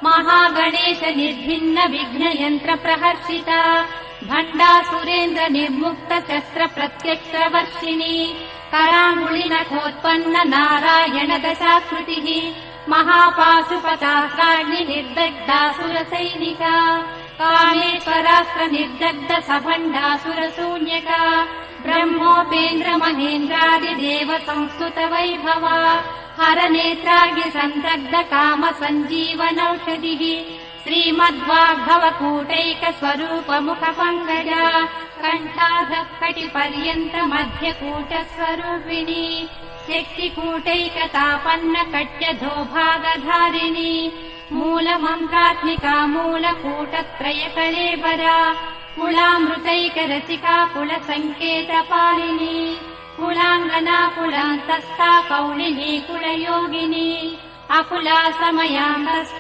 महागणेश निर्भिन्न विघ्न यंत्र प्रहर्षिता भण्डासुरेन्द्र निर्मुक्त शस्त्र प्रत्यस्त्रवर्षिणी कराङ्गुलिनखोत्पन्न नारायण दशाकृतिः महापाशुपतास्त्राग्नि निर्दग्धासुरसैनिका कामेश्वरास्त्र निर्दग्ध सभण्डासुरशून्यका ब्रह्मोपेन्द्र महेन्द्रादिदेव संस्तुत वैभवा हरनेत्राग्नि सन्दग्ध काम सञ्जीवनौषधिः श्रीमद्वाग्भवकूटैक स्वरूप मुख पङ्कजा कण्ठाधः कटिपर्यन्त मध्यकूट स्वरूपिणी शक्तिकूटैकतापन्न कट्यधोभागधारिणी मूलमन्त्रात्मिका मूलकूटत्रय कलेबरा कुलामृतैक रसिका कुलसङ्केतपालिनी कुलाङ्गना कुलान्तस्था कौलिनी कुलयोगिनी अकुला समयान्तस्था